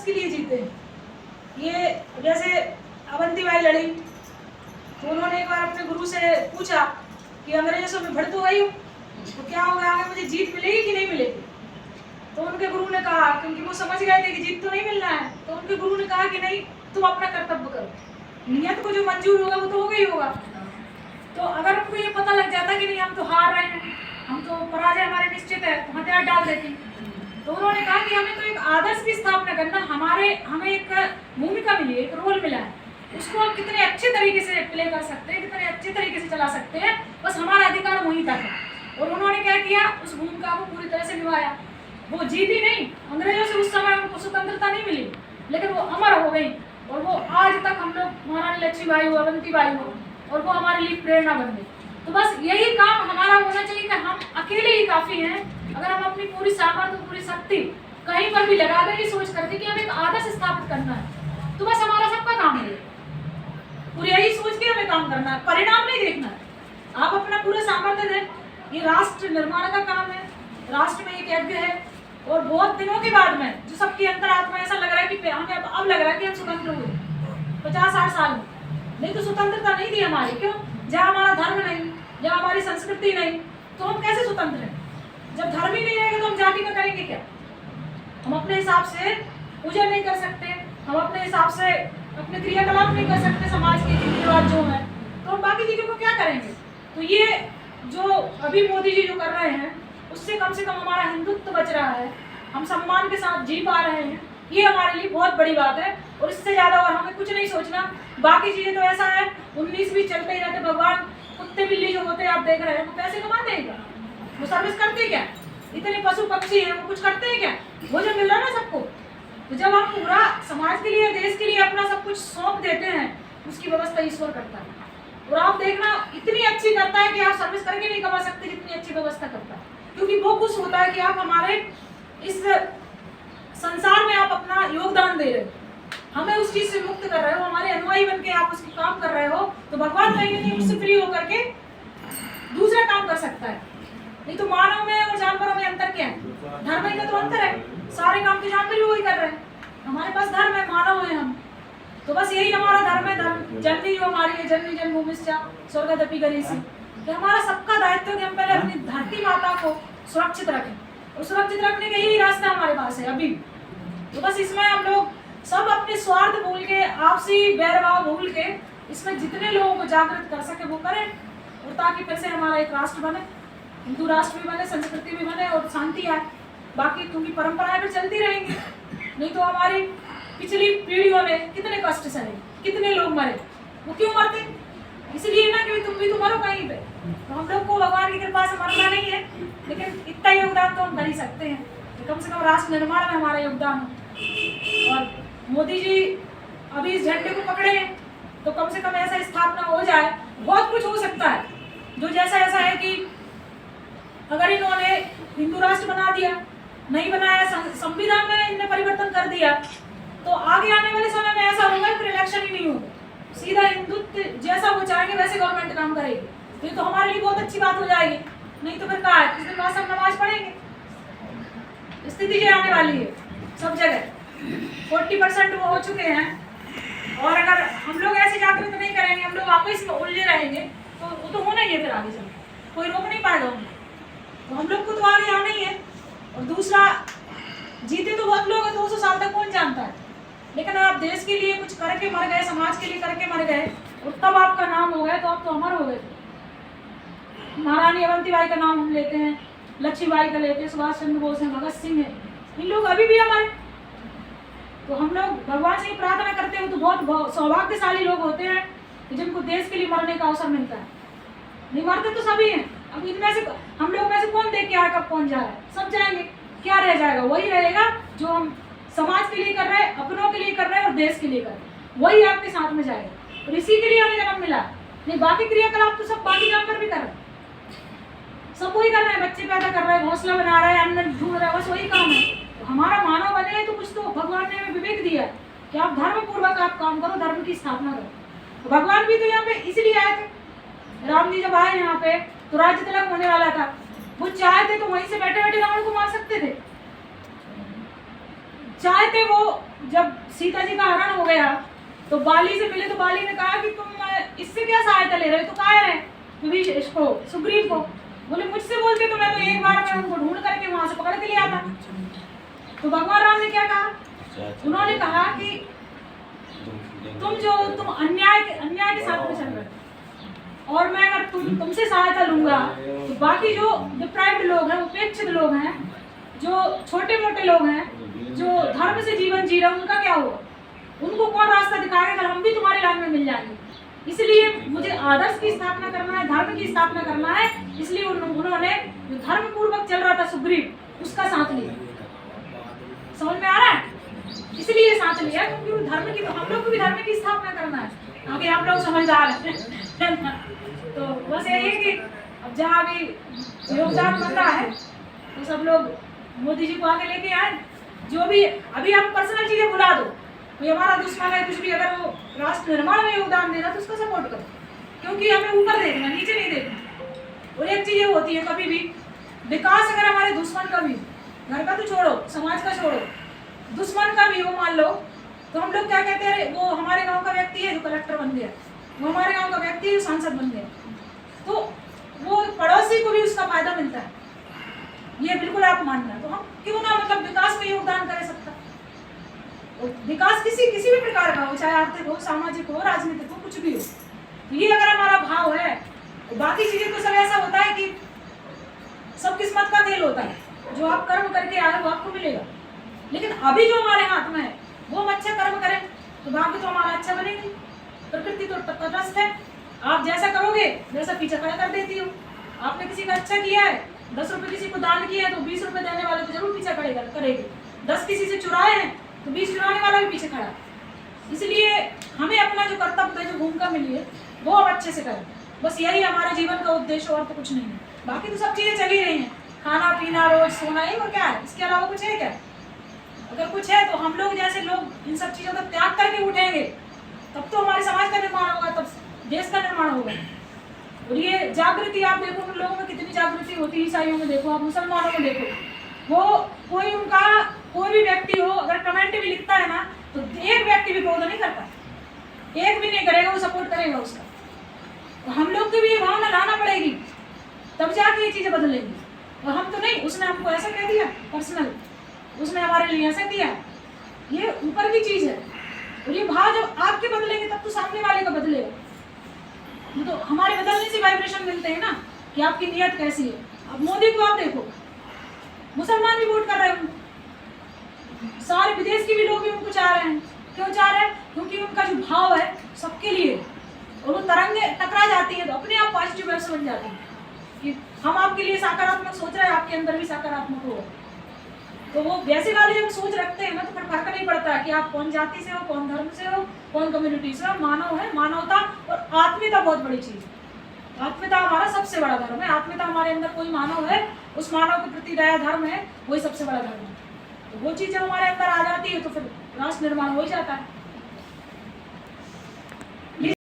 आदर्श के लिए जीते। ये जैसे अवंतीबाई लड़ी तो उन्होंने एक बार अपने गुरु से पूछा कि अंग्रेजों से मैं बढ़ तो गई हूँ तो क्या होगा, आगे मुझे जीत मिलेगी कि नहीं मिलेगी। तो उनके गुरु ने कहा, क्योंकि वो समझ गए थे कि जीत तो नहीं मिलना है, तो उनके गुरु ने कहा कि नहीं, तुम अपना कर्तव्य करो, नियत को जो मंजूर होगा वो तो होगा ही होगा। तो अगर उनको ये पता लग जाता कि नहीं हम तो हार रहे हैं, हम तो पराजय हमारे निश्चित है, तो हथियार डाल देती। तो उन्होंने कहा कि हमें तो एक आदर्श की स्थापना करना, हमें एक भूमिका मिली है, एक रोल मिला है, उसको हम कितने अच्छे तरीके से प्ले कर सकते हैं, कितने अच्छे तरीके से चला सकते हैं, बस हमारा अधिकार वहीं तक है। और उन्होंने क्या किया, उस भूमिका को पूरी तरह से निभाया। वो जीती नहीं, अंग्रेजों से उस समय उनको स्वतंत्रता नहीं मिली, लेकिन वो अमर हो गई। और वो आज तक हम लोग, महारानी लक्ष्मीबाई हो, अवंतीबाई हो, और वो हमारे लिए प्रेरणा बन गई। तो बस यही काम हमारा होना चाहिए कि हम अकेले ही काफ़ी हैं। अगर हम अपनी पूरी सामर्थ्य, पूरी शक्ति कहीं पर भी लगा दें, सोच करके कि हमें एक आदर्श स्थापित करना है, तो बस हमारा सबका काम है। पूरी यही सोच के हमें काम करना है, परिणाम नहीं देखना है। आप अपना पूरा सामर्थ्य दें, ये राष्ट्र निर्माण का काम है, राष्ट्र में एक यज्ञ है। और बहुत दिनों के बाद में जो सबकी अंतरात्मा ऐसा लग रहा है कि हमें अब लग रहा है कि हम स्वतंत्र हुए 50-60 साल में, नहीं तो स्वतंत्रता नहीं दी हमारी। क्यों? जहाँ हमारा धर्म नहीं, जहाँ हमारी संस्कृति नहीं, तो हम कैसे स्वतंत्र हैं? जब धर्म ही नहीं रहेगा तो हम जाति का करेंगे क्या? हम अपने हिसाब से पूजा नहीं कर सकते, हम अपने हिसाब से अपने क्रियाकलाप नहीं कर सकते, समाज के रीति रिवाज जो है, तो हम बाकी चीज़ों को क्या करेंगे? तो ये जो अभी मोदी जी जो कर रहे हैं, उससे कम से कम हमारा हिंदुत्व बच रहा है, हम सम्मान के साथ जी पा रहे हैं, ये हमारे लिए बहुत बड़ी बात है। और इससे ज़्यादा और हमें कुछ नहीं सोचना। बाकी चीज़ें तो ऐसा है 19 चलते ही रहते। भगवान कुत्ते बिल्ली जो होते हैं आप देख रहे हैं, वो पैसे कमाते हैं क्या? वो सर्विस करते हैं क्या? इतने पशु पक्षी हैं, वो कुछ करते हैं क्या? भोजन मिल रहा है ना सबको। तो जब हम पूरा समाज के लिए, देश के लिए अपना सब कुछ सौंप देते हैं, उसकी व्यवस्था ईश्वर करता है। और आप देखना, इतनी अच्छी करता है कि आप सर्विस करके नहीं कमा सकते जितनी अच्छी व्यवस्था करता है। क्योंकि वो खुश होता है कि आप हमारे इस संसार में आप अपना योगदान दे रहे हो, हमें उस चीज से मुक्त कर रहे हो, हमारे अनुयायी बन के आप उसके काम कर रहे हो, तो भगवान कहीं नहीं उससे फ्री होकर के दूसरा काम कर सकता है। नहीं तो मानव में और जानवरों में अंतर क्या है? धर्म ही का तो अंतर है। सारे काम तो जानवर भी वही कर रहे हैं, हमारे पास धर्म है, मानव है हम। तो बस यही हमारा धर्म है। धर्म जननी जो हमारी है, जननी जन्मभूमिश्च स्वर्गदपि गरीयसी, कि हमारा सबका दायित्व है कि हम पहले अपनी धरती माता को सुरक्षित रखें, और सुरक्षित रखने का यही रास्ता हमारे पास है अभी। तो बस इसमें हम लोग सब अपने स्वार्थ भूल के, आपसी बैरभाव भूल के, इसमें जितने लोगों को जागृत कर सके वो करें, और ताकि फिर से हमारा एक राष्ट्र बने, हिंदू राष्ट्र भी बने, संस्कृति भी बने और शांति आए। बाकी क्योंकि परंपराएं भी चलती रहेंगी, नहीं तो हमारी पिछली पीढ़ियों ने कितने कष्ट सहे, कितने लोग मरे। वो क्यों मरते? इसलिए ना कि तुम भी तो मरो कहीं पे। तो हम लोग को भगवान की कृपा से मरना नहीं है, लेकिन इतना योगदान तो हम कर ही सकते हैं कि कम से कम राष्ट्र निर्माण में हमारा योगदान हो। और मोदी जी अभी इस झंडे को पकड़े हैं, तो कम से कम ऐसा स्थापना हो जाए, बहुत कुछ हो सकता है। जो जैसा ऐसा है कि अगर इन्होंने हिंदू राष्ट्र बना दिया, नहीं बनाया, संविधान में इन्होंने परिवर्तन कर दिया, तो आगे आने वाले समय में ऐसा होगा फिर इलेक्शन ही नहीं होगा, सीधा हिंदुत्व जैसा वो चाहेंगे वैसे गवर्नमेंट काम करेगी। ये तो हमारे लिए बहुत अच्छी बात हो जाएगी। नहीं तो फिर कहा है, कुछ दिन बाद सब नमाज पढ़ेंगे। स्थिति ये आने वाली है सब जगह, 40% वो हो चुके हैं। और अगर हम लोग ऐसे जागृत नहीं करेंगे, हम लोग आपस में उलझे रहेंगे, तो वो तो होना ही है फिर आगे चल, कोई रोक नहीं पाएगा हम। तो हम लोग को तो आगे आना ही है। और दूसरा, जीते तो बहुत लोग हैं, 200 साल तक कौन जानता है, लेकिन आप देश के लिए कुछ करके मर गए, समाज के लिए करके मर गए, और तब आपका नाम हो गया, तो आप तो अमर हो गए। महारानी अवंतीबाई का नाम हम लेते हैं, लक्ष्मीबाई का लेते हैं, सुभाष चंद्र बोस हैं, भगत सिंह है, इन लोग अभी भी हमारे। तो हम लोग भगवान से ही प्रार्थना करते हैं, तो बहुत सौभाग्यशाली लोग होते हैं जिनको देश के लिए मरने का अवसर मिलता है। नहीं मरते तो सभी हैं। अब इनमें से हम लोग में से कौन देख के आया कब कौन जा रहा है? सब जाएंगे। क्या रह जाएगा? वही रहेगा जो हम समाज के लिए कर रहे हैं, अपनों के लिए कर रहे हैं और देश के लिए कर रहे हैं, वही आपके साथ में जाएगा। और इसी के लिए हमें जन्म मिला। नहीं बाकी क्रियाकलाप तो सब बाकी जानवर भी कर रहे हैं, सब वही कर रहे हैं, बच्चे पैदा कर रहे हैं, घोंसला बना रहे हैं, अन्न ढूंढ रहे हैं, बस वही काम है। तो हमारा मानव बने तो कुछ तो भगवान ने हमें विवेक दिया कि आप धर्म पूर्वक आप काम करो, धर्म की स्थापना करो। तो भगवान भी तो यहाँ पे इसलिए आए थे। राम जी जब आए यहाँ पे तो राज्य तिलक होने वाला था, वो चाहते तो वहीं से बैठे बैठे रावण को मार सकते थे, चाहते वो जब सीता जी का हरण हो गया तो बाली से मिले, तो बाली ने कहा कि तुम इससे क्या सहायता ले रहे हो, तो कहा रहे विभीषण इसको, सुग्रीव को। बोले मुझसे बोलते तो मैं तो एक बार में उनको ढूंढ करके वहां से पकड़ के लिया था। तो भगवान राम ने क्या कहा, उन्होंने कहा कि तुम अन्याय के साथ में चल रहे हो, और मैं अगर तुमसे सहायता लूंगा तो बाकी जो डिप्राइव्ड लोग हैं, उपेक्षित लोग हैं, जो छोटे मोटे लोग हैं, जो धर्म से जीवन जी रहे हैं, उनका क्या होगा, उनको कौन रास्ता दिखाएगा, कल हम भी तुम्हारे लाइन में मिल जाएंगे। इसलिए मुझे आदर्श की स्थापना करना है, धर्म की स्थापना करना है। इसलिए उन्होंने जो धर्म पूर्वक चल रहा था सुग्रीव, उसका साथ लिया। समझ में आ रहा है? इसलिए साथ लिया क्योंकि धर्म की, तो हम लोग को भी धर्म की स्थापना करना है। आगे आप लोग समझदार हैं। तो बस यही है कि अब जहाँ भी योगदान बन रहा है तो सब लोग मोदी जी को आगे लेके आए। जो भी अभी हम पर्सनल चीजें भुला दो, कोई हमारा दुश्मन है कुछ भी, अगर वो राष्ट्र निर्माण में योगदान दे रहा है तो उसका सपोर्ट करो, क्योंकि हमें ऊपर देखना, नीचे नहीं देखना। और एक चीज ये होती है, कभी भी विकास अगर हमारे दुश्मन का भी, घर का तो छोड़ो, समाज का छोड़ो, दुश्मन का भी हो मान लो, तो हम लोग क्या कहते हैं, वो हमारे गांव का व्यक्ति है जो कलेक्टर बन गया, वो हमारे गांव का व्यक्ति है जो सांसद बन गया, तो वो पड़ोसी को भी उसका फायदा मिलता है। ये बिल्कुल आप मानना। तो हम क्यों ना मतलब विकास में योगदान कर सकता, विकास किसी भी प्रकार का हो, चाहे आर्थिक हो, सामाजिक हो, राजनीतिक हो, कुछ भी हो। तो ये अगर हमारा भाव है, तो बाकी चीजें तो सब ऐसा होता है कि सब किस्मत का खेल होता है, जो आप कर्म करके आए वो आपको मिलेगा। लेकिन अभी जो हमारे हाथ में है वो हम अच्छा कर्म करें तो भाग्य तो हमारा अच्छा बनेगा। प्रकृति तो तटस्थ है, आप जैसा करोगे वैसा पीछे खड़ा कर देती हो। आपने किसी का अच्छा किया है, 10 रुपए किसी को दान किया है तो 20 रुपए देने वाले को जरूर पीछा करेगी। 10 किसी से चुराए हैं तो 20 चुराने वाला भी पीछे खड़ा है। इसलिए हमें अपना जो कर्तव्य है, जो भूमिका मिली है, वो हम अच्छे से करें। बस यही हमारे जीवन का उद्देश्य, और तो कुछ नहीं है। बाकी तो सब चीजें चली रही हैं, खाना पीना रोज सोना, ही और क्या है, इसके अलावा कुछ है क्या? अगर कुछ है तो हम लोग जैसे लोग इन सब चीजों का त्याग करके उठेंगे तब तो हमारे समाज का निर्माण होगा, तब देश का निर्माण होगा। और ये जागृति आप देखो, उन लोगों में कितनी जागृति होती है। ईसाइयों में देखो, आप मुसलमानों में देखो, वो कोई भी व्यक्ति हो अगर कमेंट भी लिखता है ना तो एक व्यक्ति भी विरोध नहीं करता, एक भी नहीं करेगा, वो सपोर्ट करेगा उसका। तो हम लोग को भी ये भावना लाना पड़ेगी, तब जाके ये चीजें बदलेंगी। और हम तो नहीं, उसने हमको ऐसा कह दिया पर्सनल, उसने हमारे लिए ऐसा दिया, ये ऊपर की चीज है। और ये भाव जब आपके बदलेंगे तब तो सामने वाले का बदलेगा। तो हमारे बदलने से वाइब्रेशन मिलते हैं ना कि आपकी नियत कैसी है। अब मोदी को आप देखो, मुसलमान भी वोट कर रहे हैं, सारे विदेश के भी लोग भी उनको चाह रहे हैं। क्यों चाह रहे हैं? क्योंकि उनका जो भाव है सबके लिए, और वो तरंगे टकरा जाती है तो अपने आप पॉजिटिव वेव्स बन जाती है कि हम आपके लिए सकारात्मक सोच रहे हैं, आपके अंदर भी सकारात्मक हो। तो वो वैसे वाले जब सोच रखते हैं ना तो फिर फर्क नहीं पड़ता कि आप कौन जाति से हो, कौन धर्म से हो, कौन कम्युनिटी से हो। मानव है, मानवता और आत्मीयता बहुत बड़ी चीज है। आत्मीयता हमारा सबसे बड़ा धर्म है। आत्मीयता हमारे अंदर कोई मानव है, उस मानव के प्रति दया धर्म है, वही सबसे बड़ा धर्म है। तो वो चीज जब हमारे अंदर आ जाती है तो फिर राष्ट्र निर्माण हो ही जाता है।